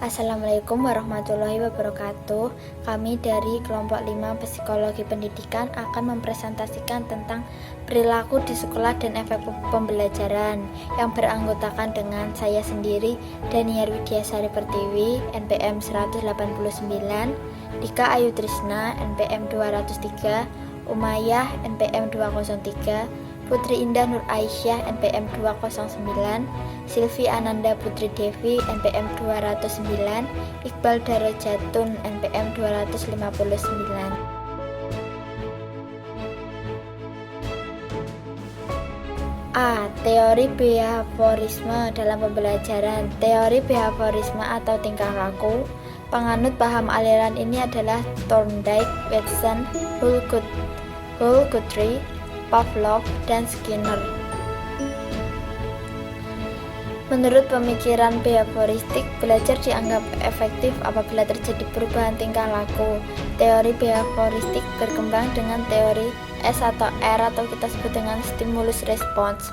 Assalamualaikum warahmatullahi wabarakatuh. Kami dari kelompok 5 Psikologi Pendidikan akan mempresentasikan tentang perilaku di sekolah dan efek pembelajaran yang beranggotakan dengan saya sendiri, Daniar Widyasari Pertiwi, NPM 189, Dika Ayu Trisna, NPM 203, Umayyah, NPM 203, Putri Indah Nur Aisyah, NPM 209, Silvi Ananda Putri Devi, NPM 209, Iqbal Darajatun, NPM 259. A. Teori behaviorisme dalam pembelajaran. Teori behaviorisme atau tingkah laku, penganut paham aliran ini adalah Thorndike, Watson, Hull, Guthrie, Pavlov, dan Skinner. Menurut pemikiran behavioristik, belajar dianggap efektif apabila terjadi perubahan tingkah laku. Teori behavioristik berkembang dengan teori S atau R atau kita sebut dengan stimulus response.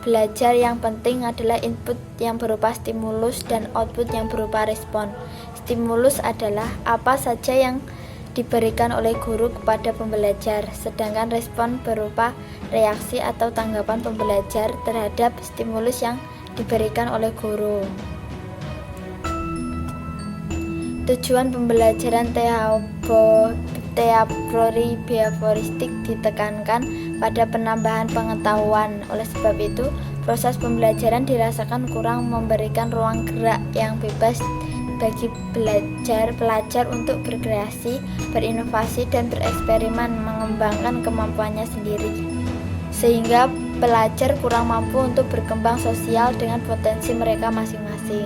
Belajar yang penting adalah input yang berupa stimulus dan output yang berupa respon. Stimulus adalah apa saja yang diberikan oleh guru kepada pembelajar, sedangkan respon berupa reaksi atau tanggapan pembelajar terhadap stimulus yang diberikan oleh guru. Tujuan pembelajaran teori behavioristik ditekankan pada penambahan pengetahuan. Oleh sebab itu, proses pembelajaran dirasakan kurang memberikan ruang gerak yang bebas bagi pelajar untuk berkreasi, berinovasi, dan bereksperimen mengembangkan kemampuannya sendiri, sehingga pelajar kurang mampu untuk berkembang sosial dengan potensi mereka masing-masing.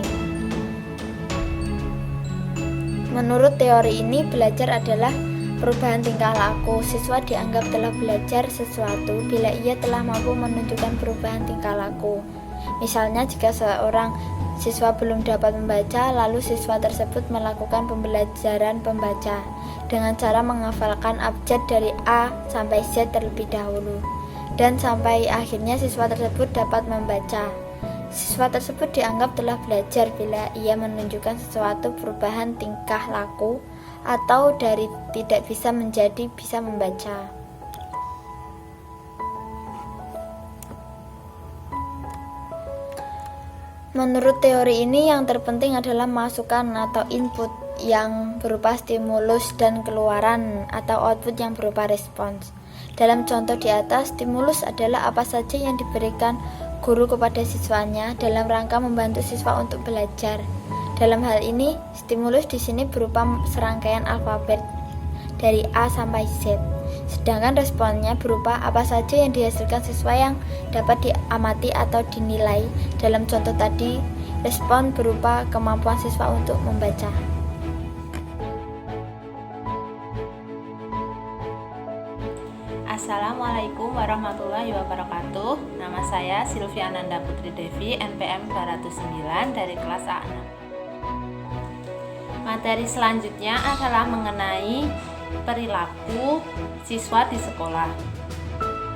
Menurut teori ini, belajar adalah perubahan tingkah laku. Siswa dianggap telah belajar sesuatu bila ia telah mampu menunjukkan perubahan tingkah laku. Misalnya, jika seorang siswa belum dapat membaca, lalu siswa tersebut melakukan pembelajaran pembaca dengan cara menghafalkan abjad dari A sampai Z terlebih dahulu, dan sampai akhirnya siswa tersebut dapat membaca. Siswa tersebut dianggap telah belajar bila ia menunjukkan sesuatu perubahan tingkah laku atau dari tidak bisa menjadi bisa membaca. Menurut teori ini, yang terpenting adalah masukan atau input yang berupa stimulus dan keluaran atau output yang berupa respons. Dalam contoh di atas, stimulus adalah apa saja yang diberikan guru kepada siswanya dalam rangka membantu siswa untuk belajar. Dalam hal ini, stimulus di sini berupa serangkaian alfabet dari A sampai Z. Sedangkan responnya berupa apa saja yang dihasilkan siswa yang dapat diamati atau dinilai. Dalam contoh tadi, respon berupa kemampuan siswa untuk membaca. Assalamualaikum warahmatullahi wabarakatuh. Nama saya Silvi Ananda Putri Devi, NPM 209 dari kelas A6. Materi selanjutnya adalah mengenai perilaku siswa di sekolah.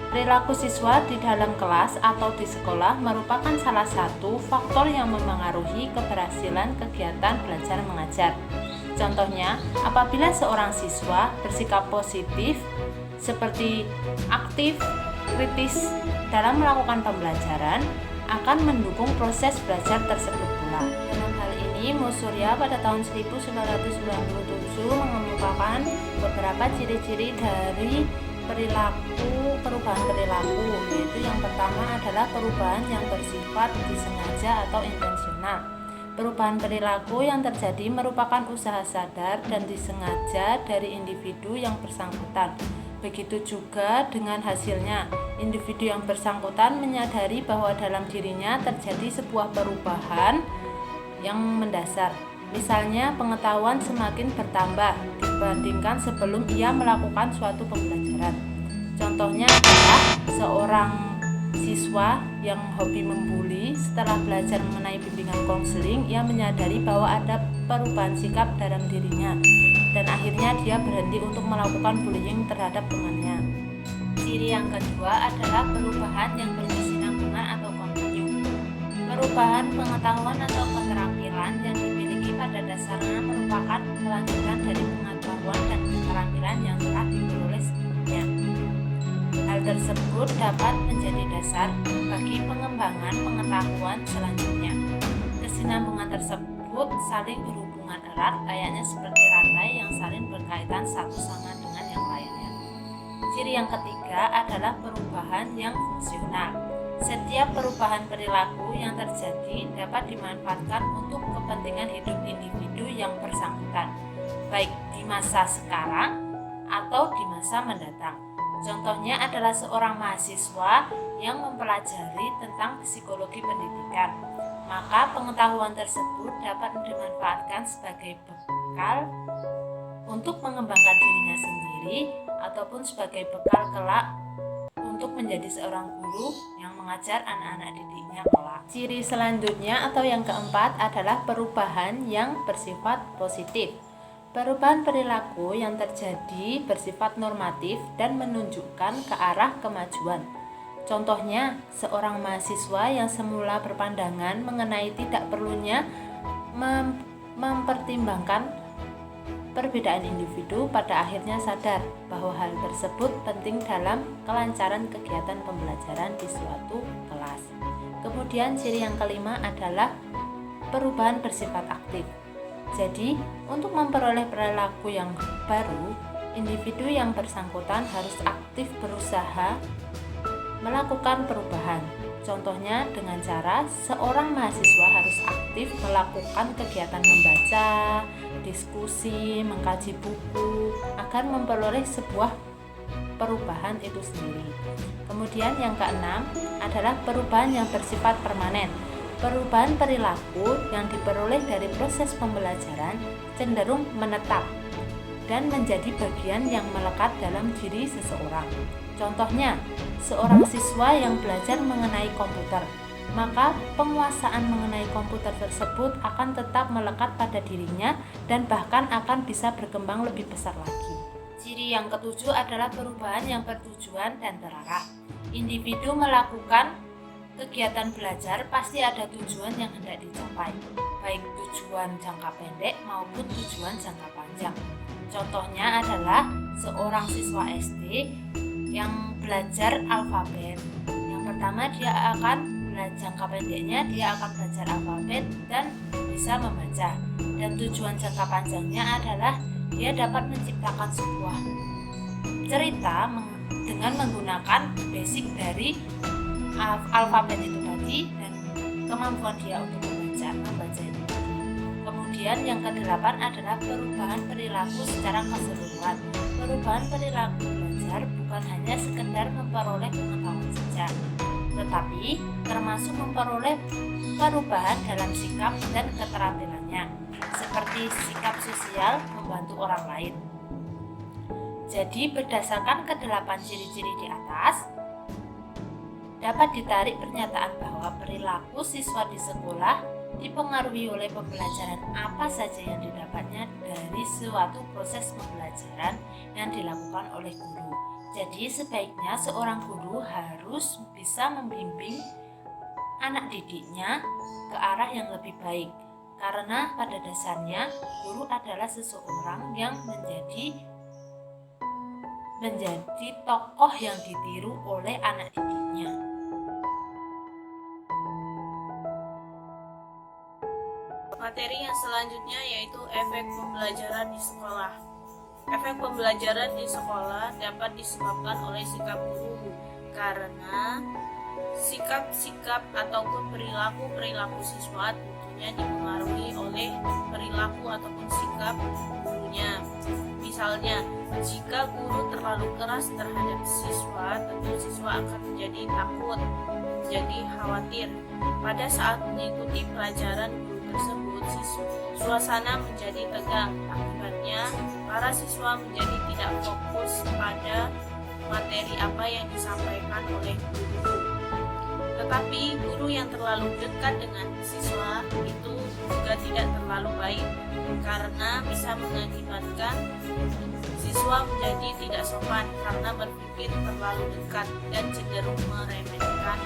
Perilaku siswa di dalam kelas atau di sekolah merupakan salah satu faktor yang memengaruhi keberhasilan kegiatan belajar mengajar. Contohnya, apabila seorang siswa bersikap positif seperti aktif, kritis dalam melakukan pembelajaran, akan mendukung proses belajar tersebut pula. Dalam hal ini, Musurya pada tahun 1997 mengemukakan beberapa ciri-ciri dari perubahan perilaku, yaitu yang pertama adalah perubahan yang bersifat disengaja atau intensional. Perubahan perilaku yang terjadi merupakan usaha sadar dan disengaja dari individu yang bersangkutan. Begitu juga dengan hasilnya, individu yang bersangkutan menyadari bahwa dalam dirinya terjadi sebuah perubahan yang mendasar. Misalnya, pengetahuan semakin bertambah dibandingkan sebelum ia melakukan suatu pembelajaran. Contohnya adalah seorang siswa yang hobi membuli, setelah belajar mengenai bimbingan konseling, ia menyadari bahwa ada perubahan sikap dalam dirinya, dan akhirnya dia berhenti untuk melakukan bullying terhadap temannya. Ciri yang kedua adalah perubahan yang berkesinambungan atau kontinu. Perubahan pengetahuan atau keterampilan yang dimiliki pada dasarnya merupakan kelanjutan dari pengetahuan dan keterampilan yang telah diperoleh sebelumnya. Hal tersebut dapat menjadi dasar bagi pengembangan pengetahuan selanjutnya. Kesinambungan tersebut saling berhubungan erat, layaknya seperti rantai yang saling berkaitan satu sama dengan yang lainnya. Ciri yang ketiga adalah perubahan yang fungsional. Setiap perubahan perilaku yang terjadi dapat dimanfaatkan untuk kepentingan hidup individu yang bersangkutan, baik di masa sekarang atau di masa mendatang. Contohnya adalah seorang mahasiswa yang mempelajari tentang psikologi pendidikan. Maka pengetahuan tersebut dapat dimanfaatkan sebagai bekal untuk mengembangkan dirinya sendiri ataupun sebagai bekal kelak untuk menjadi seorang guru yang mengajar anak-anak didiknya kelak. Ciri selanjutnya atau yang keempat adalah perubahan yang bersifat positif. Perubahan perilaku yang terjadi bersifat normatif dan menunjukkan ke arah kemajuan. Contohnya, seorang mahasiswa yang semula berpandangan mengenai tidak perlunya mempertimbangkan perbedaan individu pada akhirnya sadar bahwa hal tersebut penting dalam kelancaran kegiatan pembelajaran di suatu kelas. Kemudian ciri yang kelima adalah perubahan bersifat aktif. Jadi, untuk memperoleh perilaku yang baru, individu yang bersangkutan harus aktif berusaha melakukan perubahan. Contohnya dengan cara seorang mahasiswa harus aktif melakukan kegiatan membaca, diskusi, mengkaji buku agar memperoleh sebuah perubahan itu sendiri. Kemudian yang keenam adalah perubahan yang bersifat permanen. Perubahan perilaku yang diperoleh dari proses pembelajaran cenderung menetap dan menjadi bagian yang melekat dalam diri seseorang. Contohnya, seorang siswa yang belajar mengenai komputer, maka penguasaan mengenai komputer tersebut akan tetap melekat pada dirinya dan bahkan akan bisa berkembang lebih besar lagi. Ciri yang ketujuh adalah perubahan yang bertujuan dan terarah. Individu melakukan kegiatan belajar pasti ada tujuan yang hendak dicapai, baik tujuan jangka pendek maupun tujuan jangka panjang. Contohnya adalah seorang siswa SD yang belajar alfabet. Yang pertama dia akan belajar jangka pendeknya, dia akan belajar alfabet dan bisa membaca. Dan tujuan jangka panjangnya adalah dia dapat menciptakan sebuah cerita dengan menggunakan basic dari alfabet itu tadi dan kemampuan dia untuk membaca itu tadi. Kemudian yang kedelapan adalah perubahan perilaku secara keseluruhan. Perubahan perilaku belajar bukan hanya sekedar memperoleh pengetahuan saja, tetapi termasuk memperoleh perubahan dalam sikap dan keterampilannya, seperti sikap sosial membantu orang lain. Jadi berdasarkan kedelapan ciri-ciri di atas, dapat ditarik pernyataan bahwa perilaku siswa di sekolah dipengaruhi oleh pembelajaran apa saja yang didapatnya dari suatu proses pembelajaran yang dilakukan oleh guru. Jadi sebaiknya seorang guru harus bisa membimbing anak didiknya ke arah yang lebih baik. Karena pada dasarnya guru adalah seseorang yang menjadi tokoh yang ditiru oleh anak didiknya. Materi yang selanjutnya yaitu efek pembelajaran di sekolah. Efek pembelajaran di sekolah dapat disebabkan oleh sikap guru karena sikap-sikap ataupun perilaku siswa tentunya dipengaruhi oleh perilaku ataupun sikap gurunya. Misalnya, jika guru terlalu keras terhadap siswa, tentu siswa akan menjadi takut, menjadi khawatir. Pada saat mengikuti pelajaran guru tersebut, suasana menjadi tegang. Akibatnya, para siswa menjadi tidak fokus pada materi apa yang disampaikan oleh guru. Tetapi guru yang terlalu dekat dengan siswa itu juga tidak terlalu baik karena bisa mengakibatkan siswa menjadi tidak sopan karena berpikir terlalu dekat dan cenderung meremehkan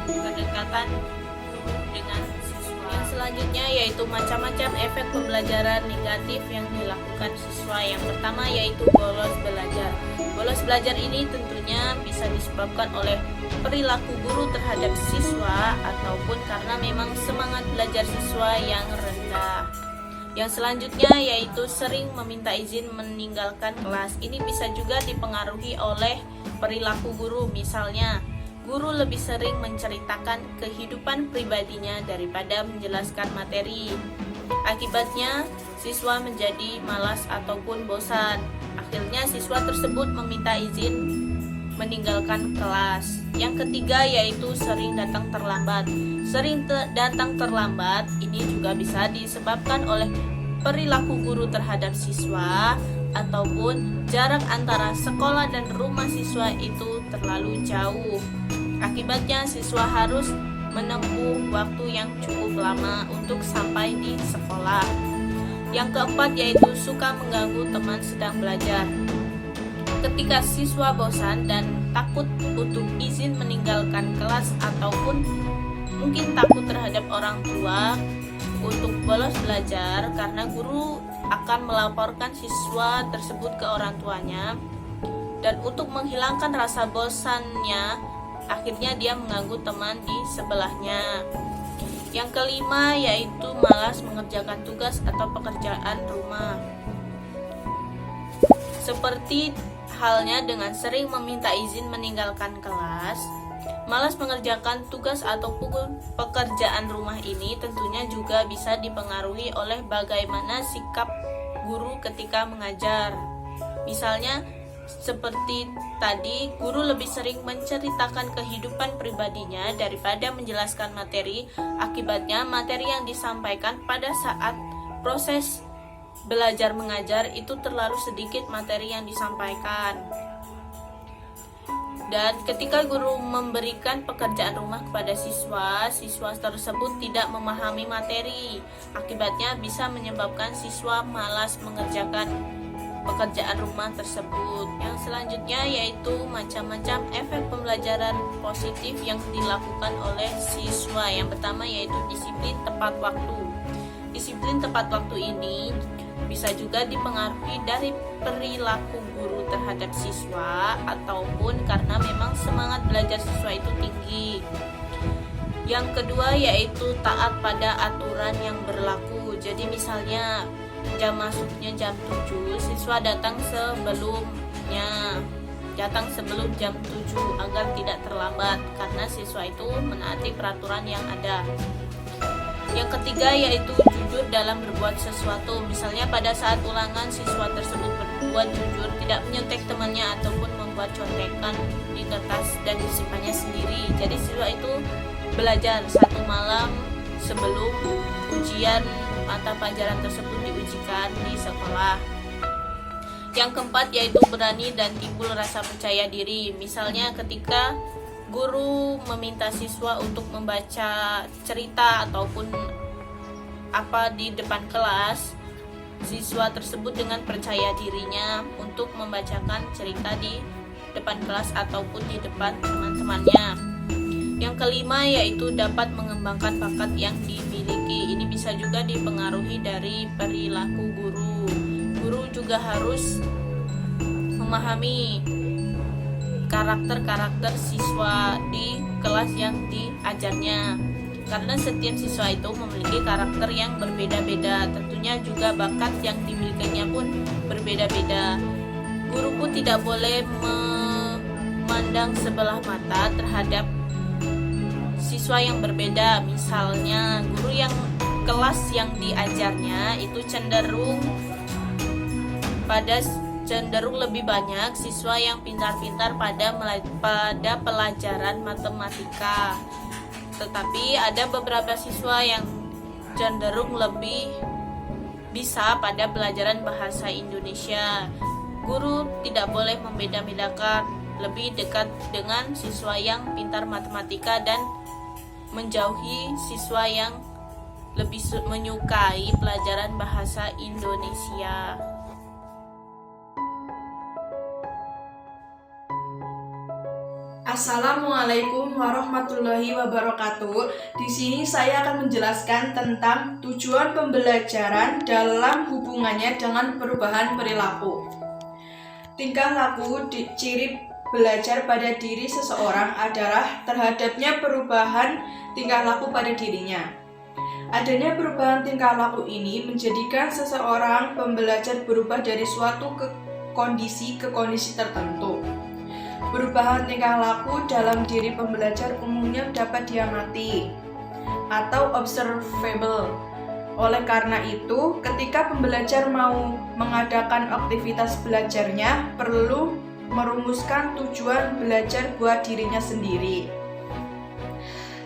kedekatan guru dengan siswa. Yang selanjutnya yaitu macam-macam efek pembelajaran negatif yang dilakukan siswa. Yang pertama yaitu bolos belajar. Bolos belajar ini tentunya bisa disebabkan oleh perilaku guru terhadap siswa ataupun karena memang semangat belajar siswa yang rendah. Yang selanjutnya yaitu sering meminta izin meninggalkan kelas. Ini bisa juga dipengaruhi oleh perilaku guru. Misalnya, guru lebih sering menceritakan kehidupan pribadinya daripada menjelaskan materi. Akibatnya, siswa menjadi malas ataupun bosan. Akhirnya, siswa tersebut meminta izin meninggalkan kelas. Yang ketiga yaitu sering datang terlambat. Datang terlambat ini juga bisa disebabkan oleh perilaku guru terhadap siswa ataupun jarak antara sekolah dan rumah siswa itu terlalu jauh. Akibatnya siswa harus menempuh waktu yang cukup lama untuk sampai di sekolah. Yang keempat yaitu suka mengganggu teman sedang belajar. Ketika siswa bosan dan takut untuk izin meninggalkan kelas ataupun mungkin takut terhadap orang tua untuk bolos belajar karena guru akan melaporkan siswa tersebut ke orang tuanya, dan untuk menghilangkan rasa bosannya akhirnya dia mengganggu teman di sebelahnya. Yang kelima yaitu malas mengerjakan tugas atau pekerjaan rumah. Seperti halnya dengan sering meminta izin meninggalkan kelas, malas mengerjakan tugas ataupun pekerjaan rumah ini tentunya juga bisa dipengaruhi oleh bagaimana sikap guru ketika mengajar. Misalnya seperti tadi, guru lebih sering menceritakan kehidupan pribadinya daripada menjelaskan materi. Akibatnya materi yang disampaikan pada saat proses belajar mengajar itu terlalu sedikit materi yang disampaikan. Dan ketika guru memberikan pekerjaan rumah kepada siswa, siswa tersebut tidak memahami materi. Akibatnya bisa menyebabkan siswa malas mengerjakan pekerjaan rumah tersebut. Yang selanjutnya yaitu macam-macam efek pembelajaran positif yang dilakukan oleh siswa. Yang pertama yaitu disiplin tepat waktu. Disiplin tepat waktu ini bisa juga dipengaruhi dari perilaku guru terhadap siswa ataupun karena memang semangat belajar siswa itu tinggi. Yang kedua yaitu taat pada aturan yang berlaku. Jadi misalnya jam masuknya jam 7, siswa datang sebelum jam 7 agar tidak terlambat karena siswa itu menaati peraturan yang ada. Yang ketiga yaitu jujur dalam berbuat sesuatu. Misalnya pada saat ulangan siswa tersebut berbuat jujur, tidak menyontek temannya ataupun membuat contekan di kertas dan disimpannya sendiri. Jadi siswa itu belajar satu malam sebelum ujian mata pelajaran tersebut diujikan di sekolah. Yang keempat yaitu berani dan timbul rasa percaya diri. Misalnya ketika guru meminta siswa untuk membaca cerita ataupun apa di depan kelas, siswa tersebut dengan percaya dirinya untuk membacakan cerita di depan kelas ataupun di depan teman-temannya. Yang kelima yaitu dapat mengembangkan bakat yang dimiliki. Ini bisa juga dipengaruhi dari perilaku guru. Guru juga harus memahami karakter-karakter siswa di kelas yang diajarnya. Karena setiap siswa itu memiliki karakter yang berbeda-beda. Tentunya juga bakat yang dimilikinya pun berbeda-beda. Guru pun tidak boleh memandang sebelah mata terhadap siswa yang berbeda. Misalnya guru yang kelas yang diajarnya itu cenderung lebih banyak siswa yang pintar-pintar pada pelajaran matematika. Tetapi ada beberapa siswa yang cenderung lebih bisa pada pelajaran bahasa Indonesia. Guru tidak boleh membeda-bedakan, lebih dekat dengan siswa yang pintar matematika dan menjauhi siswa yang lebih menyukai pelajaran bahasa Indonesia. Assalamualaikum warahmatullahi wabarakatuh. Di sini saya akan menjelaskan tentang tujuan pembelajaran dalam hubungannya dengan perubahan perilaku. Tingkah laku ciri belajar pada diri seseorang adalah terhadapnya perubahan tingkah laku pada dirinya. Adanya perubahan tingkah laku ini menjadikan seseorang pembelajar berubah dari suatu kondisi ke kondisi tertentu. Perubahan tingkah laku dalam diri pembelajar umumnya dapat diamati atau observable. Oleh karena itu, ketika pembelajar mau mengadakan aktivitas belajarnya, perlu merumuskan tujuan belajar buat dirinya sendiri.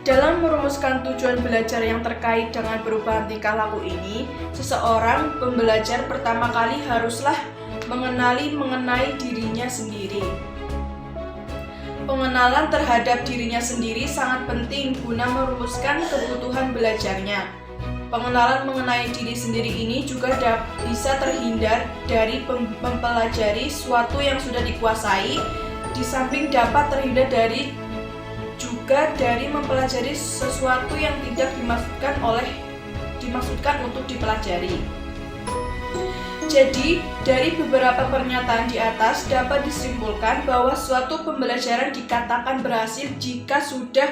Dalam merumuskan tujuan belajar yang terkait dengan perubahan tingkah laku ini, seseorang pembelajar pertama kali haruslah mengenai dirinya sendiri. Pengenalan terhadap dirinya sendiri sangat penting guna merumuskan kebutuhan belajarnya. Pengenalan mengenai diri sendiri ini juga bisa terhindar dari mempelajari sesuatu yang sudah dikuasai, di samping dapat terhindar dari mempelajari sesuatu yang tidak dimaksudkan untuk dipelajari. Jadi, dari beberapa pernyataan di atas dapat disimpulkan bahwa suatu pembelajaran dikatakan berhasil jika sudah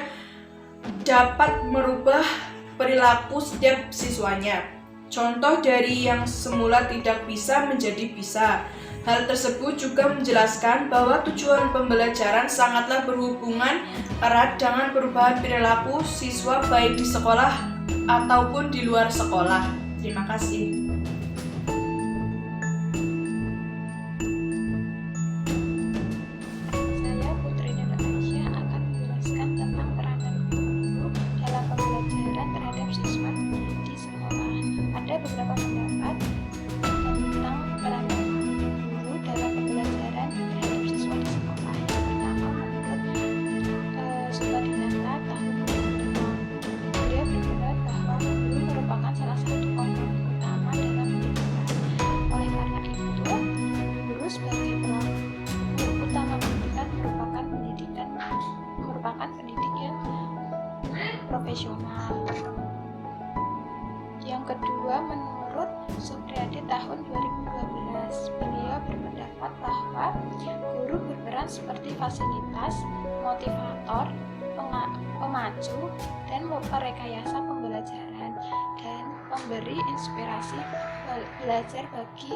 dapat merubah perilaku setiap siswanya. Contoh dari yang semula tidak bisa menjadi bisa. Hal tersebut juga menjelaskan bahwa tujuan pembelajaran sangatlah berhubungan erat dengan perubahan perilaku siswa baik di sekolah ataupun di luar sekolah. Terima kasih. Ada beberapa pendapat tentang peranan guru dalam pembelajaran terhadap siswa di sekolah. Yang pertama, menurut studi data tahun 2005, beliau berpendapat bahwa guru merupakan salah satu komponen utama dalam pendidikan. Oleh karena itu, guru sebagai pelaku utama pendidikan merupakan pendidikan profesional. Yang kedua, menurut Supriyadi tahun 2012, beliau berpendapat bahwa guru berperan seperti fasilitas, motivator, pemacu, dan perekayasa pembelajaran, dan memberi inspirasi belajar bagi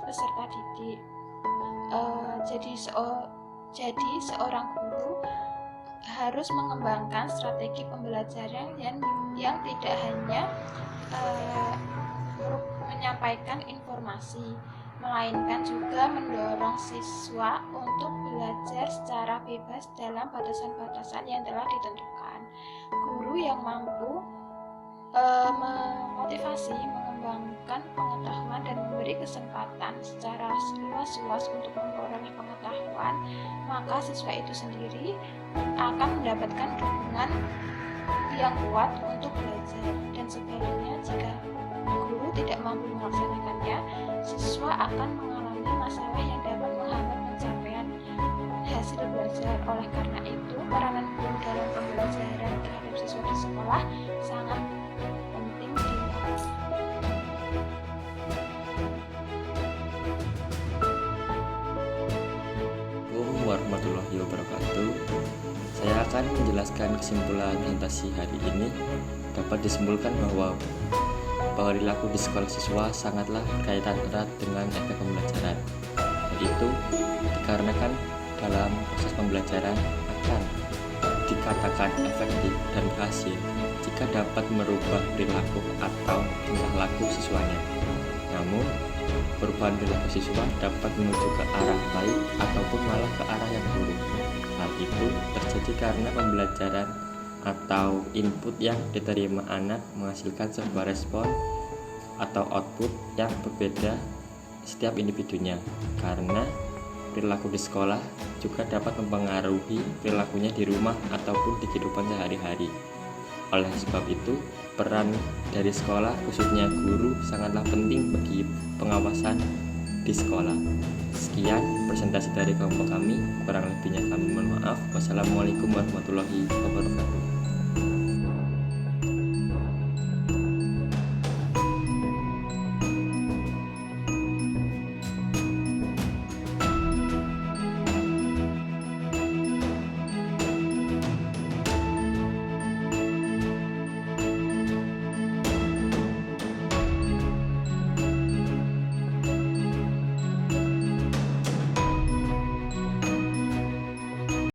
peserta didik. Jadi seorang guru harus mengembangkan strategi pembelajaran yang tidak hanya menyampaikan informasi, melainkan juga mendorong siswa untuk belajar secara bebas dalam batasan-batasan yang telah ditentukan. Guru yang mampu memotivasi, mengembangkan pengetahuan dan memberi kesempatan secara luas untuk memperoleh pengetahuan, maka siswa itu sendiri akan mendapatkan dukungan yang kuat untuk belajar. Dan sebaliknya, jika guru tidak mampu melaksanakannya, siswa akan mengalami masalah yang dapat menghambat pencapaian hasil belajar. Oleh karena itu, peranan guru dalam pembelajaran terhadap siswa di sekolah sangat penting dilihat. Assalamualaikum warahmatullahi wabarakatuh. Saya akan menjelaskan kesimpulan presentasi hari ini. Dapat disimpulkan bahwa perilaku di sekolah siswa sangatlah berkaitan erat dengan efek pembelajaran. Yaitu dikarenakan dalam proses pembelajaran akan dikatakan efektif dan berhasil jika dapat merubah perilaku atau tingkah laku siswanya. Namun, perubahan perilaku siswa dapat menuju ke arah baik ataupun malah ke arah yang buruk. Hal itu terjadi karena pembelajaran atau input yang diterima anak menghasilkan sebuah respon atau output yang berbeda setiap individunya. Karena perilaku di sekolah juga dapat mempengaruhi perilakunya di rumah ataupun di kehidupan sehari-hari. Oleh sebab itu, peran dari sekolah khususnya guru sangatlah penting bagi pengawasan di sekolah. Sekian presentasi dari kelompok kami, kurang lebihnya kami mohon maaf. Wassalamualaikum warahmatullahi wabarakatuh.